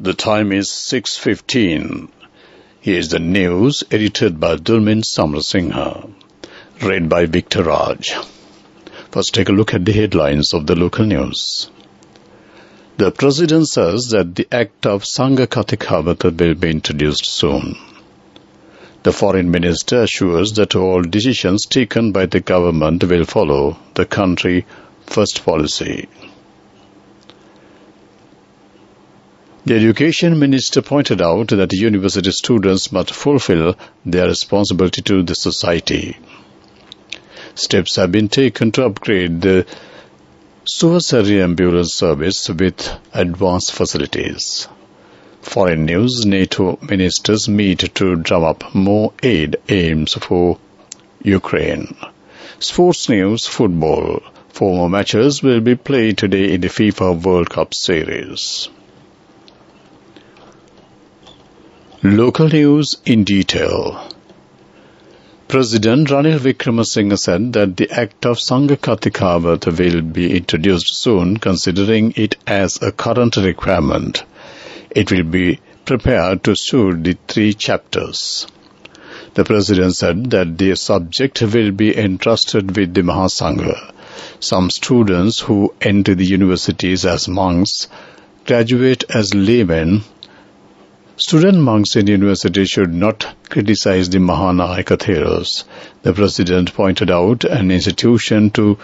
The time is 6:15. Here's the news edited by Dulmin Samrasingha. Read by Victor Raj. First, take a look at the headlines of the local news. The President says that the Act of Sangha Kathikavata will be introduced soon. The Foreign Minister assures that all decisions taken by the government will follow the country first policy. The Education Minister pointed out that university students must fulfill their responsibility to the society. Steps have been taken to upgrade the Suvasari ambulance service with advanced facilities. Foreign news: NATO ministers meet to drum up more aid aims for Ukraine. Sports news: football. 4 more matches will be played today in the FIFA World Cup series. Local news in detail. President Ranil Wickremesinghe said that the Act of Sangha Kathikavata will be introduced soon, considering it as a current requirement. It will be prepared to suit the 3 chapters. The President said that the subject will be entrusted with the Mahasangha. Some students who enter the universities as monks graduate as laymen. Student monks in university should not criticize the Mahanayaka theories. The President pointed out an institution to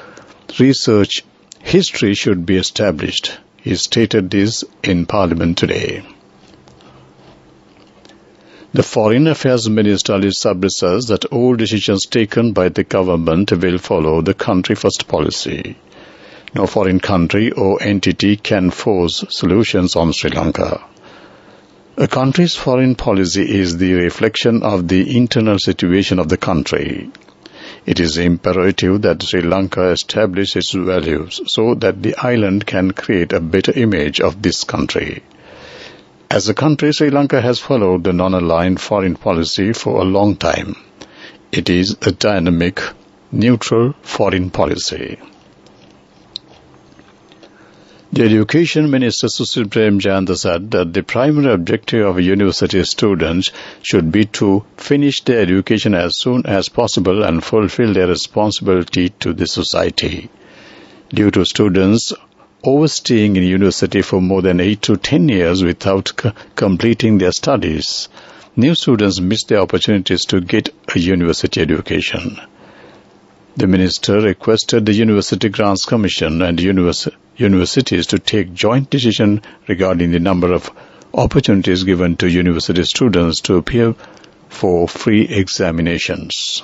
research history should be established. He stated this in Parliament today. The Foreign Affairs Minister Ali Sabri says that all decisions taken by the government will follow the country first policy. No foreign country or entity can force solutions on Sri Lanka. A country's foreign policy is the reflection of the internal situation of the country. It is imperative that Sri Lanka establish its values so that the island can create a better image of this country. As a country, Sri Lanka has followed the non-aligned foreign policy for a long time. It is a dynamic, neutral foreign policy. The Education Minister Sushil Premchandra said that the primary objective of university students should be to finish their education as soon as possible and fulfill their responsibility to the society. Due to students overstaying in university for more than 8 to 10 years without completing their studies, new students miss their opportunities to get a university education. The minister requested the University Grants Commission and universities to take joint decision regarding the number of opportunities given to university students to appear for free examinations.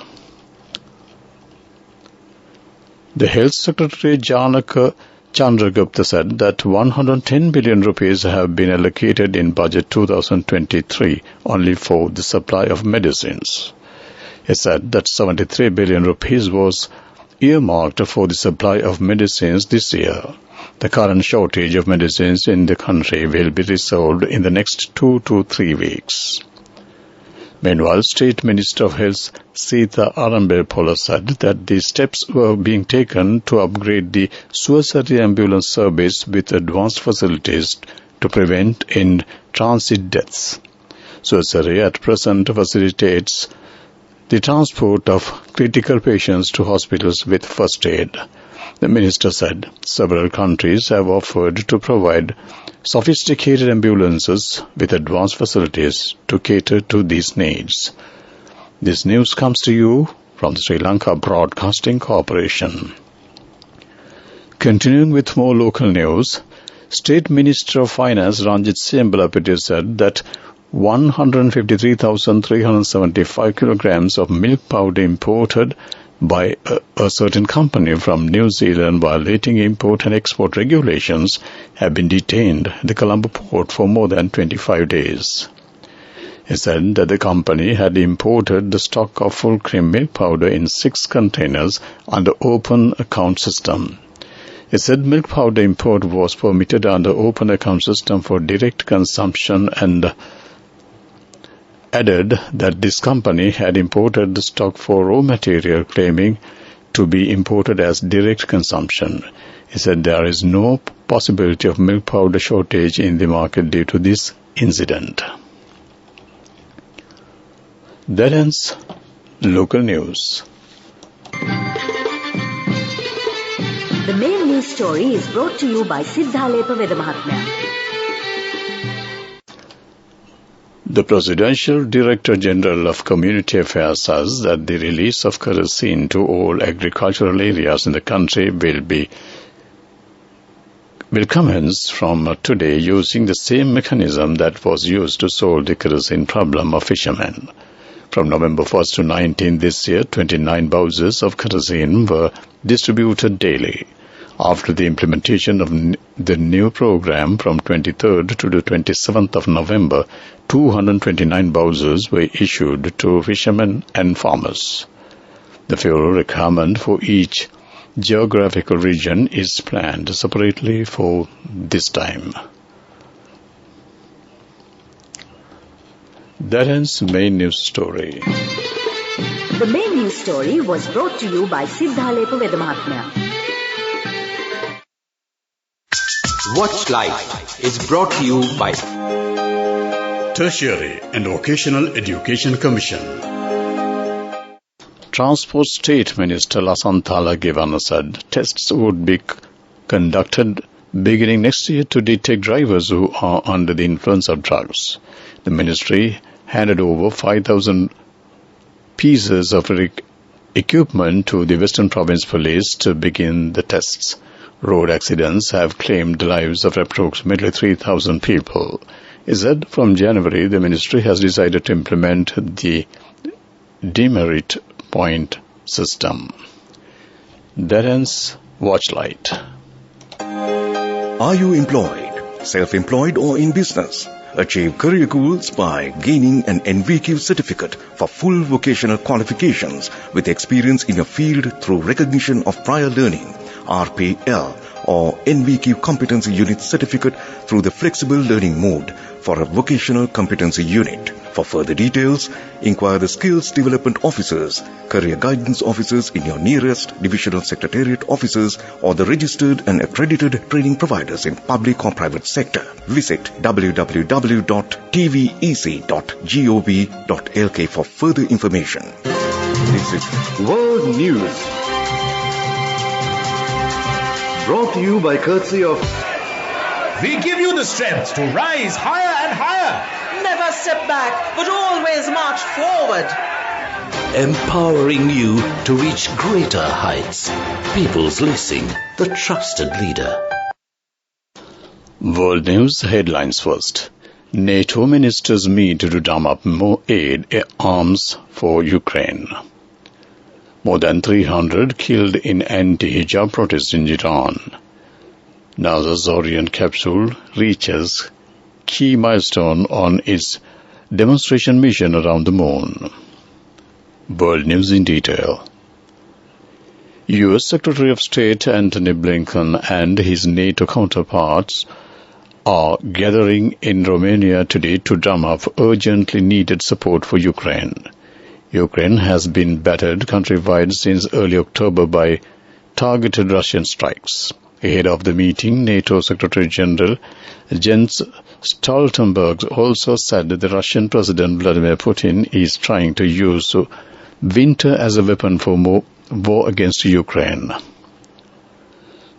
The Health Secretary Janaka Chandragupta said that 110 billion rupees have been allocated in Budget 2023 only for the supply of medicines. He said that 73 billion rupees was earmarked for the supply of medicines this year. The current shortage of medicines in the country will be resolved in the next 2 to 3 weeks. Meanwhile, State Minister of Health Sita Arambirpola said that the steps were being taken to upgrade the Suasari ambulance service with advanced facilities to prevent in-transit deaths. Suasari at present facilitates the transport of critical patients to hospitals with first aid. The minister said several countries have offered to provide sophisticated ambulances with advanced facilities to cater to these needs. This news comes to you from the Sri Lanka Broadcasting Corporation. Continuing with more local news, State Minister of Finance Ranjit Siyambalapati said that 153,375 kilograms of milk powder imported by a certain company from New Zealand violating import and export regulations have been detained at the Colombo port for more than 25 days. He said that the company had imported the stock of full cream milk powder in 6 containers under open account system. He said milk powder import was permitted under open account system for direct consumption and added that this company had imported the stock for raw material claiming to be imported as direct consumption. He said there is no possibility of milk powder shortage in the market due to this incident. That ends local news. The main news story is brought to you by Siddhalepa Vedamahatmya. The Presidential Director General of Community Affairs says that the release of kerosene to all agricultural areas in the country will commence from today using the same mechanism that was used to solve the kerosene problem of fishermen. From November 1st to 19th this year, 29 bowsers of kerosene were distributed daily. After the implementation of the new program from 23rd to the 27th of November, 229 bowsers were issued to fishermen and farmers. The fuel requirement for each geographical region is planned separately for this time. That ends main news story. The main news story was brought to you by Siddhalepa Vedamahatmya. Watch Life is brought to you by Tertiary and Vocational Education Commission. Transport State Minister Lasanthala Givana said tests would be conducted beginning next year to detect drivers who are under the influence of drugs. The ministry handed over 5,000 pieces of equipment to the Western Province Police to begin the tests. Road accidents have claimed the lives of approximately 3,000 people. It said from January, the ministry has decided to implement the demerit point system. That ends Watchlight. Are you employed, self-employed or in business? Achieve career goals by gaining an NVQ certificate for full vocational qualifications with experience in a field through recognition of prior learning, RPL, or NVQ Competency Unit certificate through the flexible learning mode for a vocational competency unit. For further details, inquire the Skills Development Officers, Career Guidance Officers in your nearest Divisional Secretariat offices or the registered and accredited training providers in public or private sector. Visit www.tvec.gov.lk for further information. This is World News, brought to you by courtesy of... We give you the strength to rise higher and higher. Never step back, but always march forward. Empowering you to reach greater heights. People's Leasing, the trusted leader. World News headlines first. NATO ministers meet to drum up more aid arms for Ukraine. More than 300 killed in anti-hijab protests in Iran. NASA's Orion capsule reaches key milestone on its demonstration mission around the moon. World News in detail. U.S. Secretary of State Antony Blinken and his NATO counterparts are gathering in Romania today to drum up urgently needed support for Ukraine. Ukraine has been battered countrywide since early October by targeted Russian strikes. Ahead of the meeting, NATO Secretary General Jens Stoltenberg also said that the Russian President Vladimir Putin is trying to use winter as a weapon for war against Ukraine.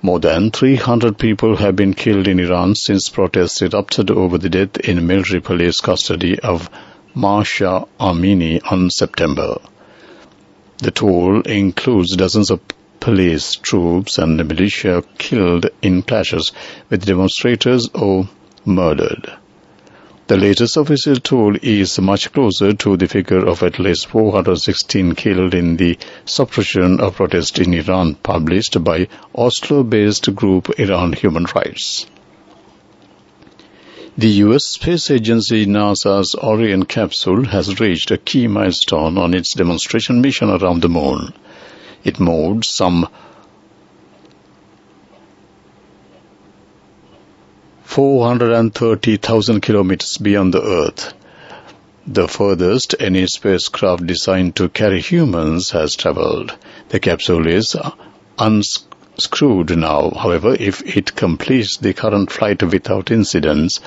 More than 300 people have been killed in Iran since protests erupted over the death in military police custody of Mahsa Amini on September. The toll includes dozens of police, troops and the militia killed in clashes with demonstrators or murdered. The latest official toll is much closer to the figure of at least 416 killed in the suppression of protest in Iran published by Oslo-based group Iran Human Rights. The U.S. space agency NASA's Orion capsule has reached a key milestone on its demonstration mission around the moon. It moved some 430,000 kilometers beyond the Earth. The furthest any spacecraft designed to carry humans has traveled. The capsule is screwed now. However, if it completes the current flight without incidents,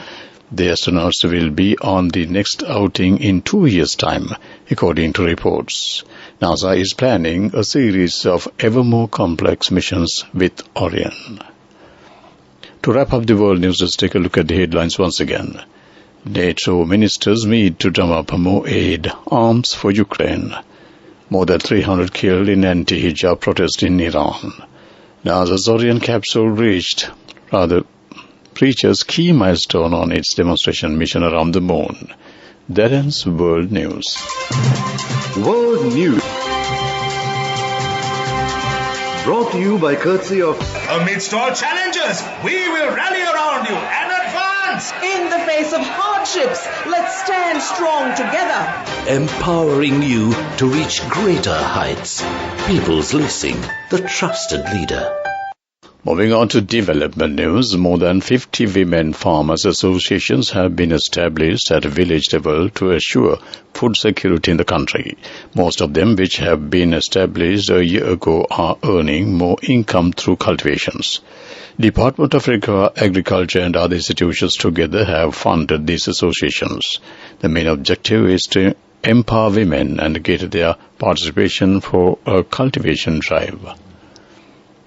the astronauts will be on the next outing in 2 years' time, according to reports. NASA is planning a series of ever more complex missions with Orion. To wrap up the world news, let's take a look at the headlines once again. NATO ministers meet to drum up more aid, arms for Ukraine. More than 300 killed in anti-hijab protest in Iran. NASA's Orion capsule reaches key milestone on its demonstration mission around the moon. That ends World News. World News. Brought to you by courtesy of... Amidst all challenges, we will rally around you and advance. In the face of hardships, let's stand strong together. Empowering you to reach greater heights. People's Leasing, the trusted leader. Moving on to development news, more than 50 women farmers associations have been established at village level to assure food security in the country. Most of them, which have been established a year ago, are earning more income through cultivations. Department of Agriculture and other institutions together have funded these associations. The main objective is to empower women and get their participation for a cultivation drive.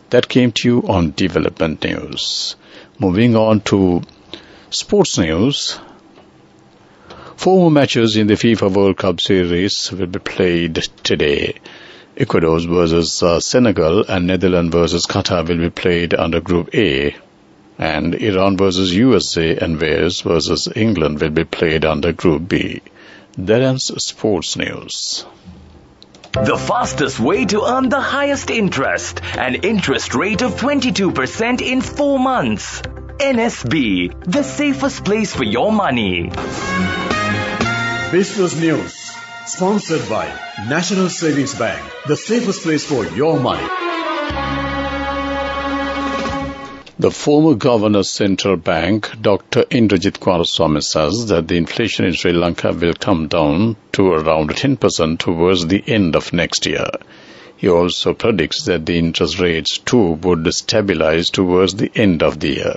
That came to you on development news. Moving on to sports news. 4 more matches in the FIFA World Cup series will be played today. Ecuador versus Senegal and Netherlands versus Qatar will be played under Group A. And Iran versus USA and Wales versus England will be played under Group B. That ends sports news. The fastest way to earn the highest interest, an interest rate of 22% in 4 months. NSB, the safest place for your money. Business News, sponsored by National Savings Bank, the safest place for your money. The former governor of Central Bank, Dr. Indrajit Kumaraswamy, says that the inflation in Sri Lanka will come down to around 10% towards the end of next year. He also predicts that the interest rates too would stabilize towards the end of the year.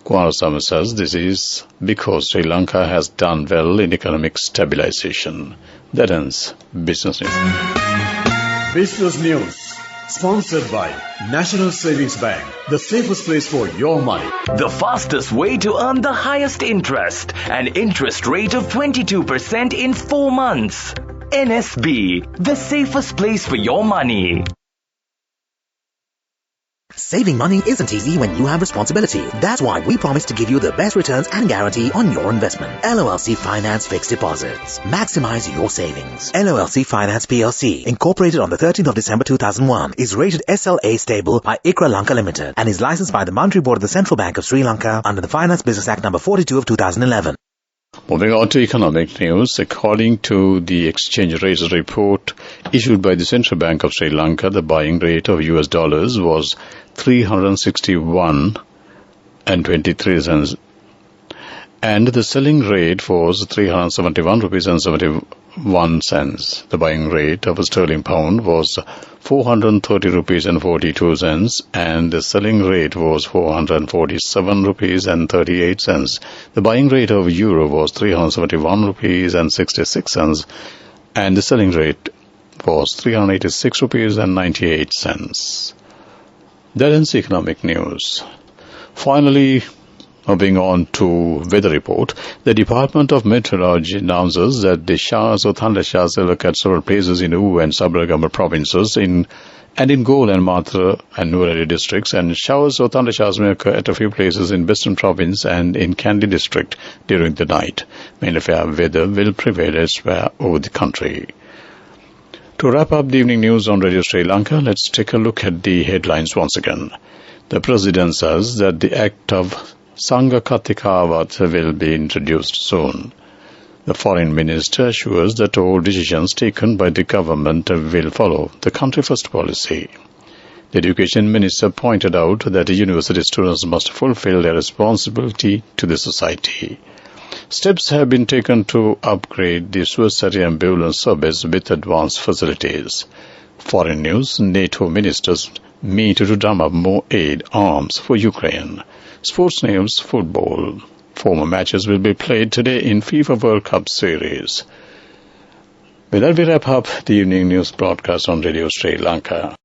Kumaraswamy says this is because Sri Lanka has done well in economic stabilization. That ends Business News. Business News, sponsored by National Savings Bank, the safest place for your money. The fastest way to earn the highest interest, an interest rate of 22% in 4 months. NSB, the safest place for your money. Saving money isn't easy when you have responsibility. That's why we promise to give you the best returns and guarantee on your investment. LOLC Finance Fixed Deposits. Maximize your savings. LOLC Finance PLC, incorporated on the 13th of December 2001, is rated SLA stable by ICRA Lanka Limited and is licensed by the Monetary Board of the Central Bank of Sri Lanka under the Finance Business Act number 42 of 2011. Moving on to economic news, according to the exchange rates report issued by the Central Bank of Sri Lanka, the buying rate of US dollars was 361.23 and the selling rate was 371 rupees and 71 cents. The buying rate of a sterling pound was 430 rupees and 42 cents and the selling rate was 447 rupees and 38 cents. The buying rate of euro was 371 rupees and 66 cents and the selling rate was 386 rupees and 98 cents. That ends economic news. Finally, moving on to weather report, the Department of Meteorology announces that the showers or thunder showers will occur at several places in U and Sabaragamulla provinces in Gol and Matra and Nurari districts, and showers or thunder showers may occur at a few places in Western Province and in Kandy district during the night. Mainly fair weather will prevail elsewhere over the country. To wrap up the evening news on Radio Sri Lanka, let's take a look at the headlines once again. The President says that the Act of Sangha Kathikavat will be introduced soon. The Foreign Minister assures that all decisions taken by the government will follow the country first policy. The Education Minister pointed out that the university students must fulfill their responsibility to the society. Steps have been taken to upgrade the suicide ambulance service with advanced facilities. Foreign news, NATO ministers meet to drum up more aid arms for Ukraine. Sports news, football. 4 more matches will be played today in FIFA World Cup Series. With that, we wrap up the evening news broadcast on Radio Sri Lanka.